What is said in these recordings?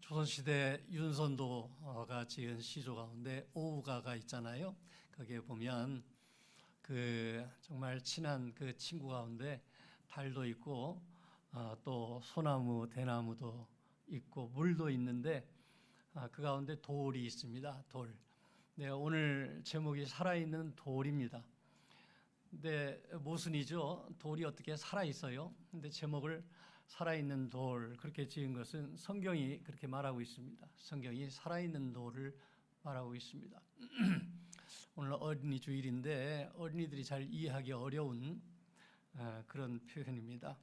조선시대 윤선도가 지은 시조 가운데 오우가가 있잖아요. 거기에 보면 그 정말 친한 그 친구 가운데 달도 있고 또 소나무, 대나무도 있고 물도 있는데 그 가운데 돌이 있습니다. 돌. 네, 오늘 제목이 살아있는 돌입니다. 근데 모순이죠. 돌이 어떻게 살아 있어요? 근데 제목을 살아있는 돌 그렇게 지은 것은 성경이 그렇게 말하고 있습니다. 성경이 살아있는 돌을 말하고 있습니다. 오늘 어린이 주일인데 어린이들이 잘 이해하기 어려운 그런 표현입니다.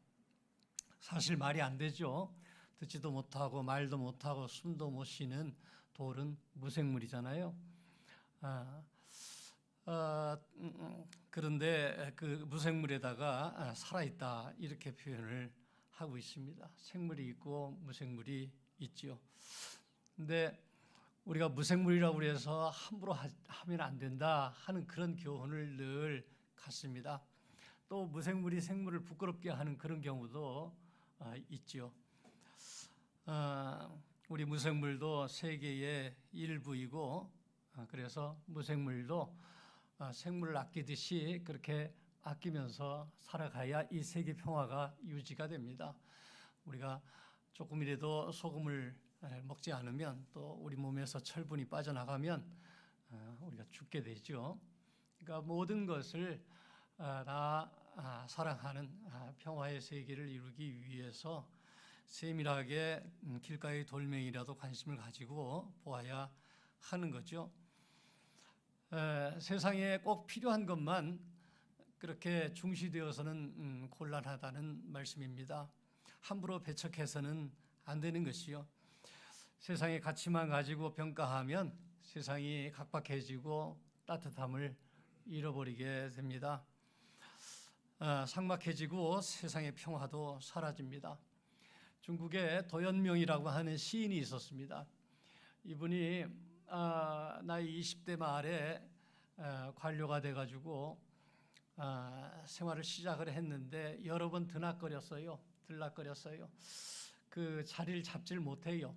사실 말이 안 되죠. 듣지도 못하고 말도 못하고 숨도 못 쉬는 돌은 무생물이잖아요. 그런데 그 무생물에다가 살아있다 이렇게 표현을 하고 있습니다. 생물이 있고 무생물이 있죠. 근데 우리가 무생물이라고 해서 함부로 하면 안 된다 하는 그런 교훈을 늘 갖습니다. 또 무생물이 생물을 부끄럽게 하는 그런 경우도 있죠. 우리 무생물도 세계의 일부이고 그래서 무생물도 생물을 아끼듯이 그렇게 아끼면서 살아가야 이 세계 평화가 유지가 됩니다. 우리가 조금이라도 소금을 먹지 않으면 또 우리 몸에서 철분이 빠져나가면 우리가 죽게 되죠. 그러니까 모든 것을 다 사랑하는 평화의 세계를 이루기 위해서 세밀하게 길가의 돌멩이라도 관심을 가지고 보아야 하는 거죠. 세상에 꼭 필요한 것만 그렇게 중시되어서는 곤란하다는 말씀입니다. 함부로 배척해서는 안 되는 것이요. 세상의 가치만 가지고 평가하면 세상이 각박해지고 따뜻함을 잃어버리게 됩니다. 삭막해지고 세상의 평화도 사라집니다. 중국에 도연명이라고 하는 시인이 있었습니다. 이분이 나이 20대 말에 관료가 돼가지고 생활을 시작을 했는데 여러 번 들락거렸어요. 그 자리를 잡질 못해요.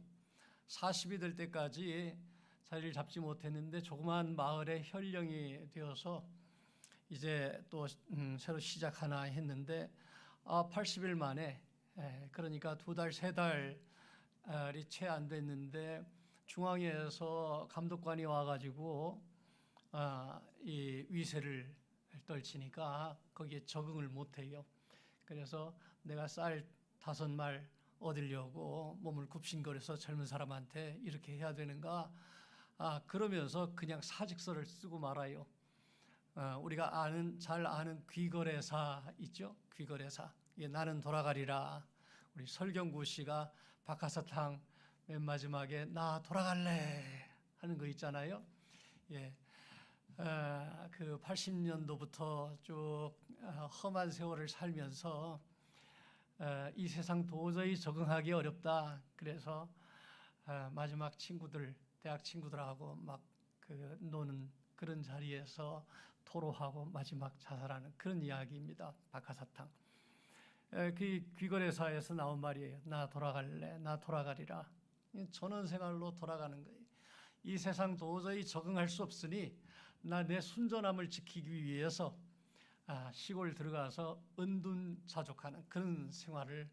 40이 될 때까지 자리를 잡지 못했는데 조그마한 마을에 현령이 되어서 이제 또 새로 시작하나 했는데 80일 만에 그러니까 2달, 3달이 채 안 됐는데 중앙에서 감독관이 와가지고 이 위세를 떨치니까 거기에 적응을 못해요. 그래서 내가 쌀 5말 얻으려고 몸을 굽신거려서 젊은 사람한테 이렇게 해야 되는가? 그러면서 그냥 사직서를 쓰고 말아요. 우리가 잘 아는 귀거래사 있죠? 귀거래사. 나는 돌아가리라. 우리 설경구 씨가 박하사탕 맨 마지막에 나 돌아갈래 하는 거 있잖아요. 예. 그 80년도부터 쭉 험한 세월을 살면서 이 세상 도저히 적응하기 어렵다. 그래서 마지막 대학 친구들하고 막 노는 그런 자리에서 토로하고 마지막 자살하는 그런 이야기입니다. 박하사탕. 그 귀거래사에서 나온 말이에요. 나 돌아갈래, 나 돌아가리라. 전원생활로 돌아가는 거예요. 이 세상 도저히 적응할 수 없으니 나 내 순전함을 지키기 위해서 시골 들어가서 은둔자족하는 그런 생활을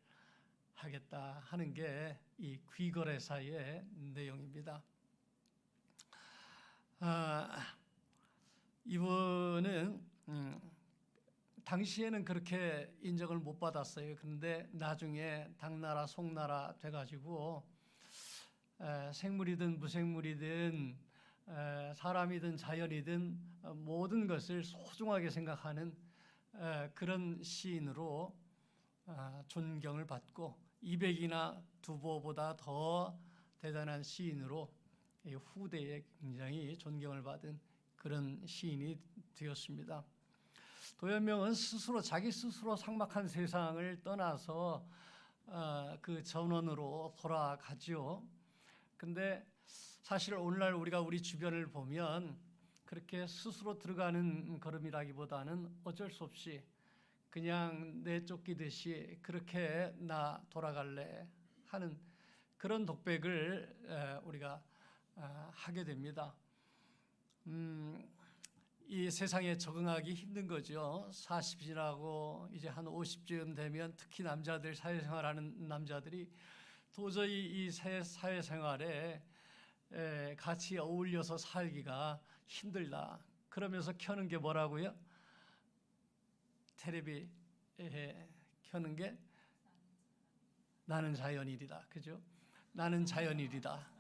하겠다 하는 게 이 귀거래사의 내용입니다. 이분은 당시에는 그렇게 인정을 못 받았어요. 그런데 나중에 당나라 송나라 돼가지고 생물이든 무생물이든 사람이든 자연이든 모든 것을 소중하게 생각하는 그런 시인으로 존경을 받고 이백이나 두보보다 더 대단한 시인으로 후대에 굉장히 존경을 받은 그런 시인이 되었습니다. 도연명은 자기 스스로 삭막한 세상을 떠나서 그 전원으로 돌아가죠. 근데 사실 오늘날 우리가 우리 주변을 보면 그렇게 스스로 들어가는 걸음이라기보다는 어쩔 수 없이 그냥 내쫓기듯이 그렇게 나 돌아갈래 하는 그런 독백을 우리가 하게 됩니다. 이 세상에 적응하기 힘든 거죠. 40 지나고 이제 한 50쯤 되면 특히 남자들, 사회생활하는 남자들이 도저히 이 사회생활에 같이 어울려서 살기가 힘들다. 그러면서 켜는 게 뭐라고요? 텔레비 켜는 게 나는 자연일이다. 그죠? 나는 자연일이다.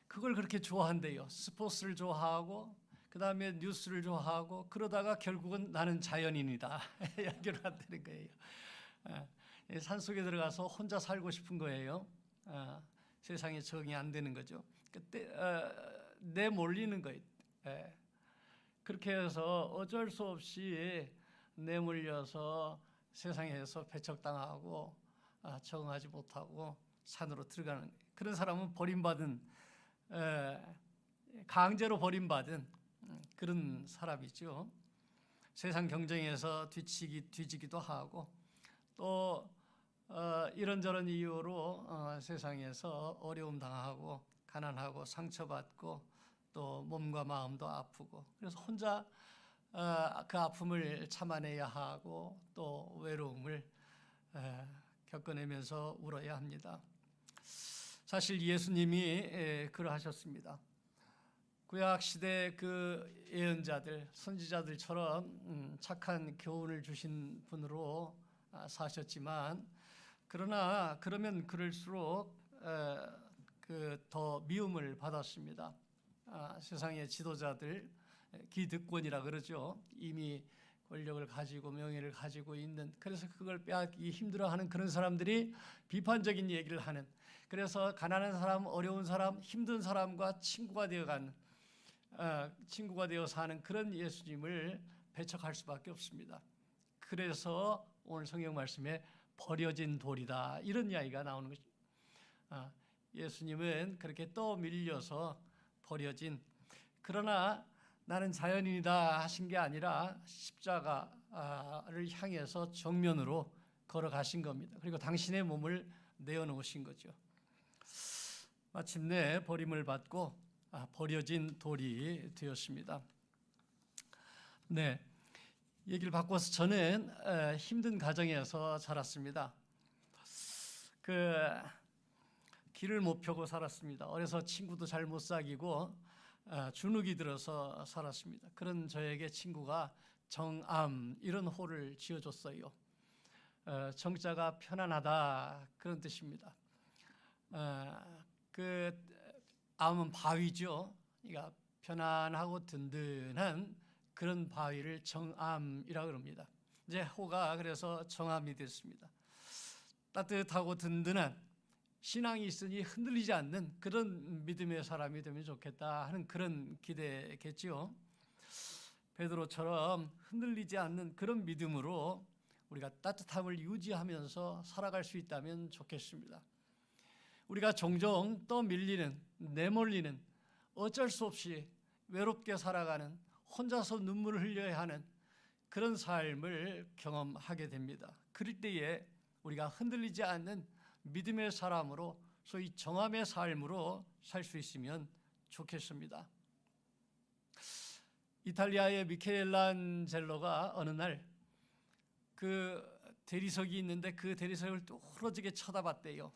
그걸 그렇게 좋아한대요. 스포츠를 좋아하고 그 다음에 뉴스를 좋아하고 그러다가 결국은 나는 자연인이다. 이야기를 한다는 거예요. 산속에 들어가서 혼자 살고 싶은 거예요. 세상에 적응이 안 되는 거죠. 그때 내몰리는 거예요. 그렇게 해서 어쩔 수 없이 내몰려서 세상에서 배척당하고 적응하지 못하고 산으로 들어가는 그런 사람은 버림받은 강제로 버림받은 그런 사람이죠. 세상 경쟁에서 뒤지기도 하고 또 이런저런 이유로 세상에서 어려움 당하고 가난하고 상처받고 또 몸과 마음도 아프고 그래서 혼자 그 아픔을 참아내야 하고 또 외로움을 겪어내면서 울어야 합니다. 사실 예수님이 그러하셨습니다. 구약 시대 그 예언자들, 선지자들처럼 착한 교훈을 주신 분으로 사셨지만 그러면 그럴수록 더 미움을 받았습니다. 세상의 지도자들, 기득권이라 그러죠. 이미 권력을 가지고 명예를 가지고 있는 그래서 그걸 빼앗기 힘들어하는 그런 사람들이 비판적인 얘기를 하는 그래서 가난한 사람, 어려운 사람, 힘든 사람과 친구가 되어 사는 그런 예수님을 배척할 수밖에 없습니다. 그래서 오늘 성경 말씀에 버려진 돌이다 이런 이야기가 나오는 것입니다. 예수님은 그렇게 떠밀려서 버려진 그러나 나는 자연인이다 하신 게 아니라 십자가를 향해서 정면으로 걸어가신 겁니다. 그리고 당신의 몸을 내어놓으신 거죠. 마침내 버림을 받고 버려진 돌이 되었습니다. 네, 얘기를 바꿔서 저는 힘든 가정에서 자랐습니다. 길을 못 펴고 살았습니다. 어려서 친구도 잘 못 사귀고 주눅이 들어서 살았습니다. 그런 저에게 친구가 정암 이런 호를 지어줬어요. 정자가 편안하다 그런 뜻입니다. 암은 바위죠. 그러니까 편안하고 든든한 그런 바위를 정암이라고 합니다. 이제 호가 그래서 정암이 됐습니다. 따뜻하고 든든한 신앙이 있으니 흔들리지 않는 그런 믿음의 사람이 되면 좋겠다 하는 그런 기대겠죠. 베드로처럼 흔들리지 않는 그런 믿음으로 우리가 따뜻함을 유지하면서 살아갈 수 있다면 좋겠습니다. 우리가 종종 떠밀리는, 내몰리는, 어쩔 수 없이 외롭게 살아가는, 혼자서 눈물을 흘려야 하는 그런 삶을 경험하게 됩니다. 그럴 때에 우리가 흔들리지 않는 믿음의 사람으로 소위 정함의 삶으로 살 수 있으면 좋겠습니다. 이탈리아의 미켈란젤로가 어느 날 그 대리석이 있는데 그 대리석을 뚫어지게 쳐다봤대요.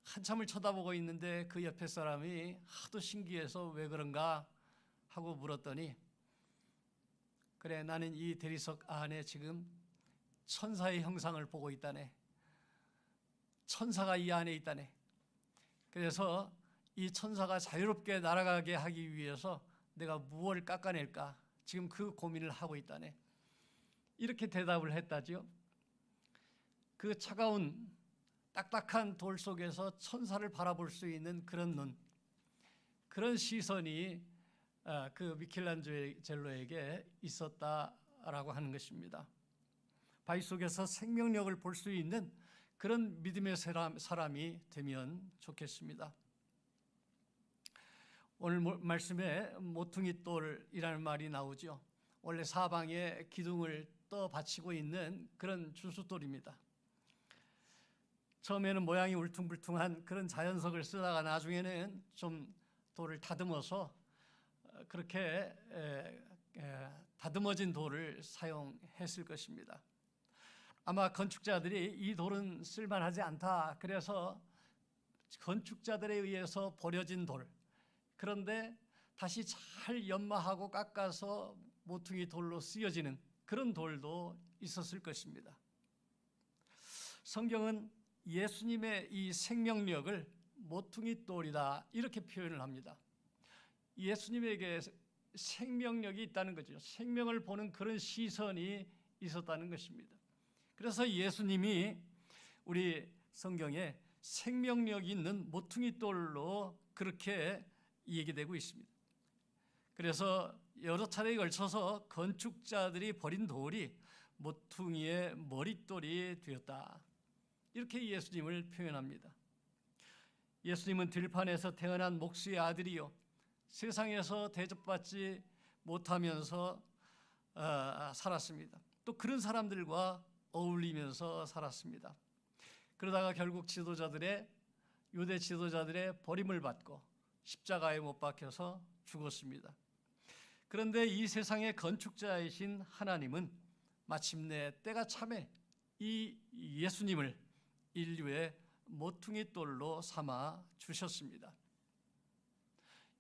한참을 쳐다보고 있는데 그 옆에 사람이 하도 신기해서 왜 그런가 하고 물었더니 그래 나는 이 대리석 안에 지금 천사의 형상을 보고 있다네. 천사가 이 안에 있다네. 그래서 이 천사가 자유롭게 날아가게 하기 위해서 내가 무엇을 깎아낼까 지금 그 고민을 하고 있다네. 이렇게 대답을 했다지요. 그 차가운 딱딱한 돌 속에서 천사를 바라볼 수 있는 그런 눈, 그런 시선이 그 미켈란젤로에게 있었다라고 하는 것입니다. 바위 속에서 생명력을 볼 수 있는 그런 믿음의 사람이 되면 좋겠습니다. 오늘 말씀에 모퉁이돌이라는 말이 나오죠. 원래 사방에 기둥을 떠 받치고 있는 그런 주춧돌입니다. 처음에는 모양이 울퉁불퉁한 그런 자연석을 쓰다가 나중에는 좀 돌을 다듬어서 그렇게 다듬어진 돌을 사용했을 것입니다. 아마 건축자들이 이 돌은 쓸만하지 않다, 그래서 건축자들에 의해서 버려진 돌, 그런데 다시 잘 연마하고 깎아서 모퉁이 돌로 쓰여지는 그런 돌도 있었을 것입니다. 성경은 예수님의 이 생명력을 모퉁이 돌이다 이렇게 표현을 합니다. 예수님에게 생명력이 있다는 거죠. 생명을 보는 그런 시선이 있었다는 것입니다. 그래서 예수님이 우리 성경에 생명력 있는 모퉁이 돌로 그렇게 얘기되고 있습니다. 그래서 여러 차례에 걸쳐서 건축자들이 버린 돌이 모퉁이의 머릿돌이 되었다, 이렇게 예수님을 표현합니다. 예수님은 들판에서 태어난 목수의 아들이요, 세상에서 대접받지 못하면서 살았습니다. 또 그런 사람들과 어울리면서 살았습니다. 그러다가 결국 유대 지도자들의 버림을 받고 십자가에 못 박혀서 죽었습니다. 그런데 이 세상의 건축자이신 하나님은 마침내 때가 참에 이 예수님을 인류의 모퉁이 돌로 삼아 주셨습니다.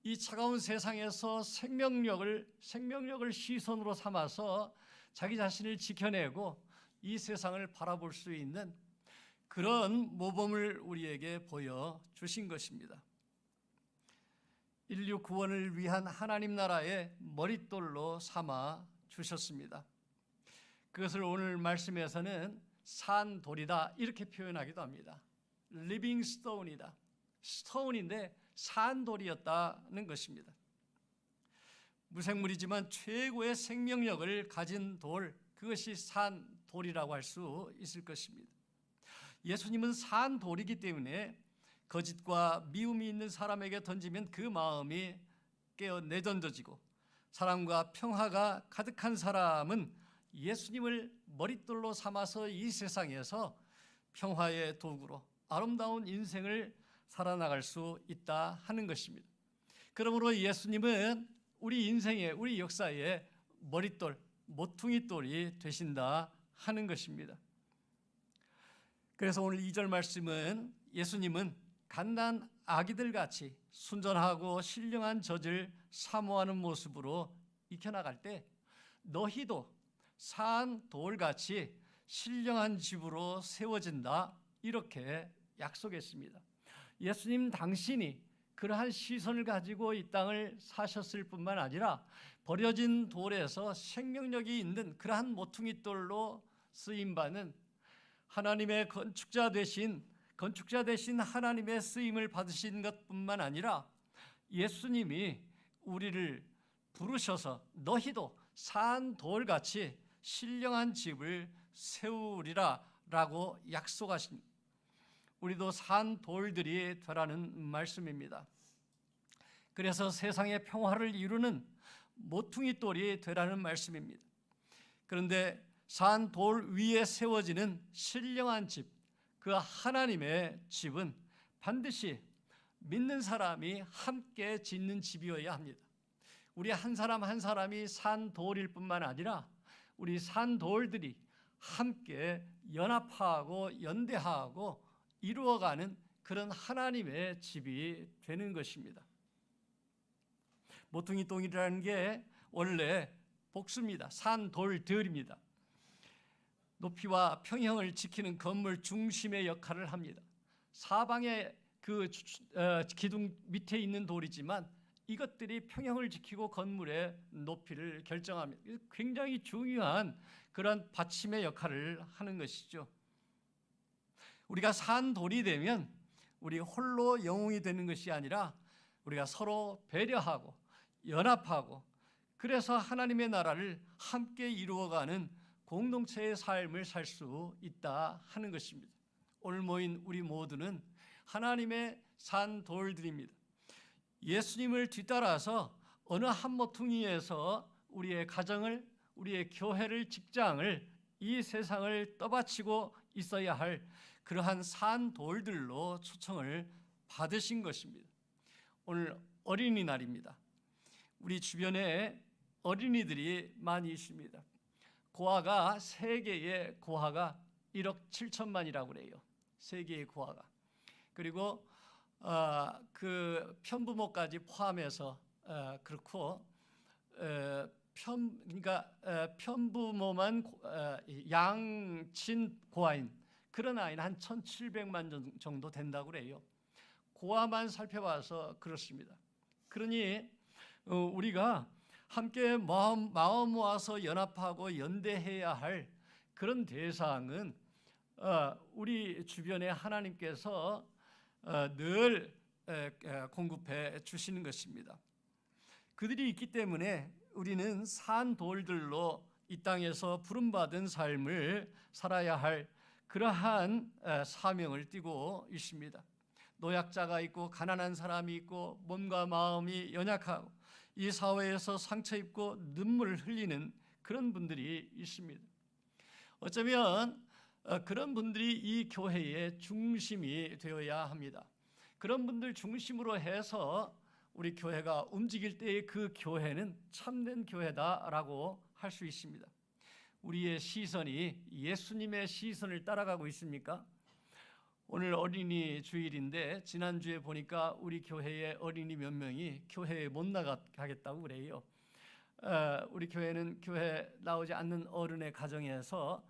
이 차가운 세상에서 생명력을 시선으로 삼아서 자기 자신을 지켜내고 이 세상을 바라볼 수 있는 그런 모범을 우리에게 보여주신 것입니다. 인류 구원을 위한 하나님 나라의 머릿돌로 삼아 주셨습니다. 그것을 오늘 말씀에서는 산돌이다 이렇게 표현하기도 합니다. 리빙 스톤이다. 스톤인데 산돌이었다는 것입니다. 무생물이지만 최고의 생명력을 가진 돌, 그것이 산돌이라고 할 수 있을 것입니다. 예수님은 산돌이기 때문에 거짓과 미움이 있는 사람에게 던지면 그 마음이 깨어 내던져지고, 사랑과 평화가 가득한 사람은 예수님을 머릿돌로 삼아서 이 세상에서 평화의 도구로 아름다운 인생을 살아나갈 수 있다 하는 것입니다. 그러므로 예수님은 우리 인생의, 우리 역사의 머릿돌, 모퉁이돌이 되신다 하는 것입니다. 그래서 오늘 2절 말씀은 예수님은 갓난 아기들같이 순전하고 신령한 젖을 사모하는 모습으로 익혀나갈 때 너희도 산 돌같이 신령한 집으로 세워진다 이렇게 약속했습니다. 예수님 당신이 그러한 시선을 가지고 이 땅을 사셨을 뿐만 아니라 버려진 돌에서 생명력이 있는 그러한 모퉁이 돌로 쓰임받는 하나님의 건축자 되신 하나님의 쓰임을 받으신 것뿐만 아니라 예수님이 우리를 부르셔서 너희도 산 돌같이 신령한 집을 세우리라 라고 약속하십니다. 우리도 산 돌들이 되라는 말씀입니다. 그래서 세상의 평화를 이루는 모퉁이 돌이 되라는 말씀입니다. 그런데 산 돌 위에 세워지는 신령한 집, 그 하나님의 집은 반드시 믿는 사람이 함께 짓는 집이어야 합니다. 우리 한 사람 한 사람이 산 돌일 뿐만 아니라 우리 산 돌들이 함께 연합하고 연대하고 이루어가는 그런 하나님의 집이 되는 것입니다. 모퉁이 돌이라는 게 원래 복수입니다. 산돌들입니다. 높이와 평형을 지키는 건물 중심의 역할을 합니다. 사방에 그 기둥 밑에 있는 돌이지만 이것들이 평형을 지키고 건물의 높이를 결정합니다. 굉장히 중요한 그런 받침의 역할을 하는 것이죠. 우리가 산돌이 되면 우리 홀로 영웅이 되는 것이 아니라 우리가 서로 배려하고 연합하고 그래서 하나님의 나라를 함께 이루어가는 공동체의 삶을 살 수 있다 하는 것입니다. 오늘 모인 우리 모두는 하나님의 산돌들입니다. 예수님을 뒤따라서 어느 한 모퉁이에서 우리의 가정을, 우리의 교회를, 직장을, 이 세상을 떠받치고 있어야 할 그러한 산돌들로 초청을 받으신 것입니다. 오늘 어린이날입니다. 우리 주변에 어린이들이 많이 있습니다. 고아가 세계의 고아가 1억 7천만이라고 그래요. 세계의 고아가. 그리고 그 편부모까지 포함해서 그렇고 그러니까 편부모만 양친 고아인 그런 아이는 한 1,700만 정도 된다고 그래요. 고아만 살펴봐서 그렇습니다. 그러니 우리가 함께 마음 모아서 연합하고 연대해야 할 그런 대상은 우리 주변에 하나님께서 늘 공급해 주시는 것입니다. 그들이 있기 때문에 우리는 산돌들로 이 땅에서 부름받은 삶을 살아야 할 그러한 사명을 띠고 있습니다. 노약자가 있고 가난한 사람이 있고 몸과 마음이 연약하고 이 사회에서 상처 입고 눈물을 흘리는 그런 분들이 있습니다. 어쩌면 그런 분들이 이 교회의 중심이 되어야 합니다. 그런 분들 중심으로 해서 우리 교회가 움직일 때의 그 교회는 참된 교회다라고 할 수 있습니다. 우리의 시선이 예수님의 시선을 따라가고 있습니까? 오늘 어린이 주일인데 지난주에 보니까 우리 교회의 어린이 몇 명이 교회에 못 나가겠다고 그래요. 우리 교회는 교회 나오지 않는 어른의 가정에서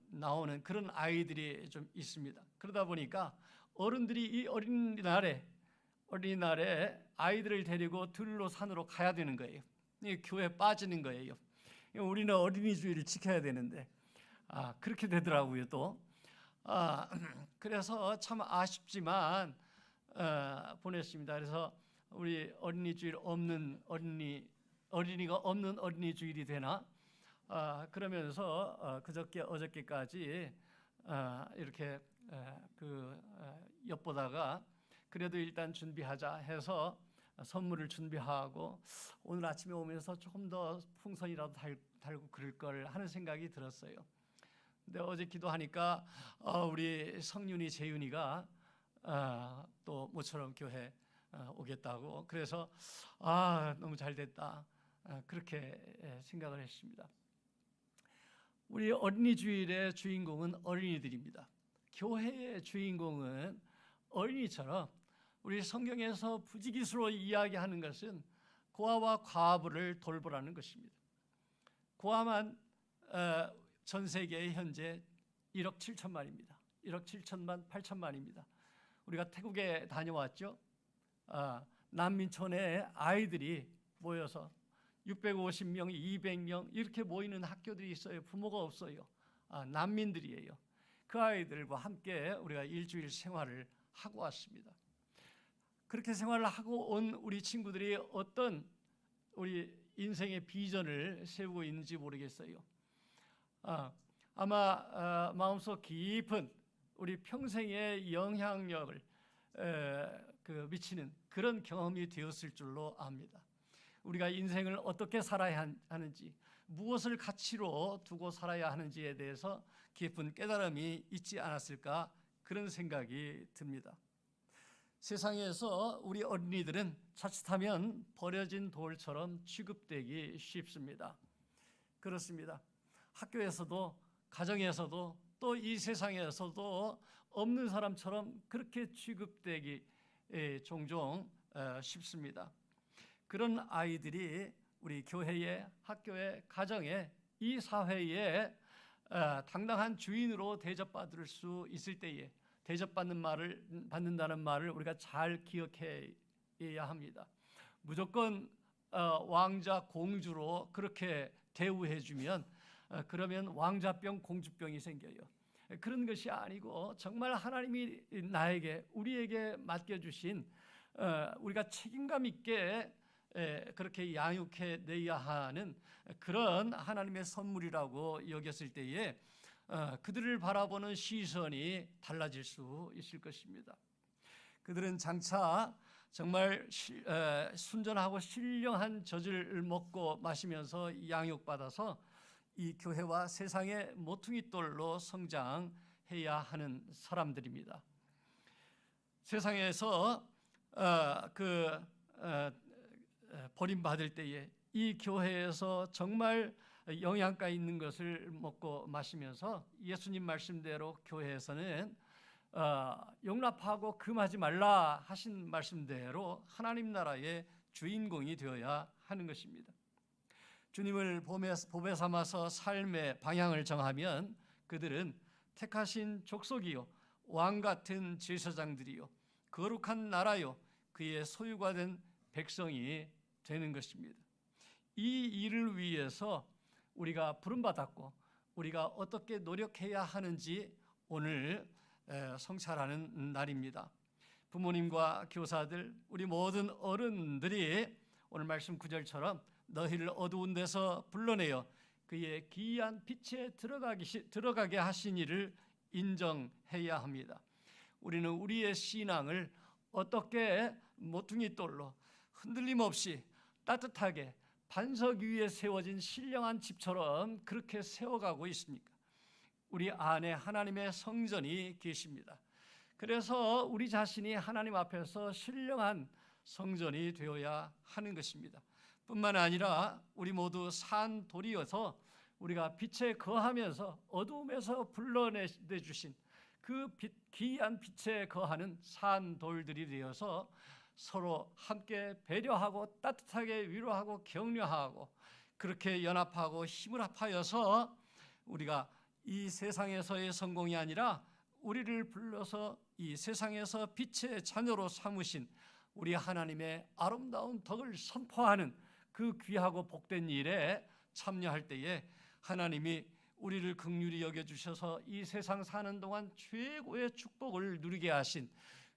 나오는 그런 아이들이 좀 있습니다. 그러다 보니까 어른들이 이 어린이날에 아이들을 데리고 들로 산으로 가야 되는 거예요. 교회에 빠지는 거예요. 우리는 어린이 주일을 지켜야 되는데 그렇게 되더라고요 또. 그래서 참 아쉽지만 보냈습니다. 그래서 우리 어린이 주일 없는 어린이가 없는 어린이 주일이 되나? 그러면서 그저께 어저께까지 이렇게 엿보다가 그래도 일단 준비하자 해서 선물을 준비하고 오늘 아침에 오면서 조금 더 풍선이라도 달고 그럴 걸 하는 생각이 들었어요. 근데 어제 기도하니까 우리 성윤이 재윤이가 또 모처럼 교회 오겠다고 그래서 너무 잘 됐다 그렇게 생각을 했습니다. 우리 어린이 주일의 주인공은 어린이들입니다. 교회의 주인공은 어린이처럼 우리 성경에서 부지기수로 이야기하는 것은 고아와 과부를 돌보라는 것입니다. 고아만 전 세계에 현재 1억 7천만입니다. 1억 7천만 8천만입니다. 우리가 태국에 다녀왔죠. 난민촌에 아이들이 모여서 650명, 200명 이렇게 모이는 학교들이 있어요. 부모가 없어요. 난민들이에요. 그 아이들과 함께 우리가 일주일 생활을 하고 왔습니다. 그렇게 생활을 하고 온 우리 친구들이 어떤 우리 인생의 비전을 세우고 있는지 모르겠어요. 아마 마음속 깊은 우리 평생의 영향력을 미치는 그런 경험이 되었을 줄로 압니다. 우리가 인생을 어떻게 살아야 하는지, 무엇을 가치로 두고 살아야 하는지에 대해서 깊은 깨달음이 있지 않았을까 그런 생각이 듭니다. 세상에서 우리 어린이들은 자칫하면 버려진 돌처럼 취급되기 쉽습니다. 그렇습니다. 학교에서도 가정에서도 또 이 세상에서도 없는 사람처럼 그렇게 취급되기 종종 쉽습니다. 그런 아이들이 우리 교회에, 학교에, 가정에, 이 사회에 당당한 주인으로 대접받을 수 있을 때에 받는다는 말을 우리가 잘 기억해야 합니다. 무조건 왕자, 공주로 그렇게 대우해주면 그러면 왕자병, 공주병이 생겨요. 그런 것이 아니고 정말 하나님이 우리에게 맡겨주신 우리가 책임감 있게 그렇게 양육해 내야 하는 그런 하나님의 선물이라고 여겼을 때에 그들을 바라보는 시선이 달라질 수 있을 것입니다. 그들은 장차 정말 순전하고 신령한 젖을 먹고 마시면서 양육받아서 이 교회와 세상의 모퉁이돌로 성장해야 해야 하는 사람들입니다. 세상에서 버림받을 때에 이 교회에서 정말 영양가 있는 것을 먹고 마시면서 예수님 말씀대로 교회에서는 용납하고 금하지 말라 하신 말씀대로 하나님 나라의 주인공이 되어야 하는 것입니다. 주님을 보배 삼아서 삶의 방향을 정하면 그들은 택하신 족속이요 왕 같은 제사장들이요 거룩한 나라요 그의 소유가 된 백성이 되는 것입니다. 이 일을 위해서 우리가 부름받았고 우리가 어떻게 노력해야 하는지 오늘 성찰하는 날입니다. 부모님과 교사들, 우리 모든 어른들이 오늘 말씀 9절처럼 너희를 어두운 데서 불러내어 그의 기이한 빛에 들어가게 하신 이를 인정해야 합니다. 우리는 우리의 신앙을 어떻게 모퉁이 돌로 흔들림 없이 따뜻하게 반석 위에 세워진 신령한 집처럼 그렇게 세워가고 있습니까? 우리 안에 하나님의 성전이 계십니다. 그래서 우리 자신이 하나님 앞에서 신령한 성전이 되어야 하는 것입니다. 뿐만 아니라 우리 모두 산 돌이어서 우리가 빛에 거하면서 어두움에서 불러내주신 그 기이한 빛에 거하는 산 돌들이 되어서 서로 함께 배려하고 따뜻하게 위로하고 격려하고 그렇게 연합하고 힘을 합하여서 우리가 이 세상에서의 성공이 아니라 우리를 불러서 이 세상에서 빛의 자녀로 삼으신 우리 하나님의 아름다운 덕을 선포하는 그 귀하고 복된 일에 참여할 때에 하나님이 우리를 긍휼히 여겨주셔서 이 세상 사는 동안 최고의 축복을 누리게 하신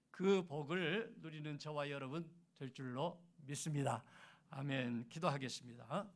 그 복을 누리는 저와 여러분 될 줄로 믿습니다. 아멘. 기도하겠습니다.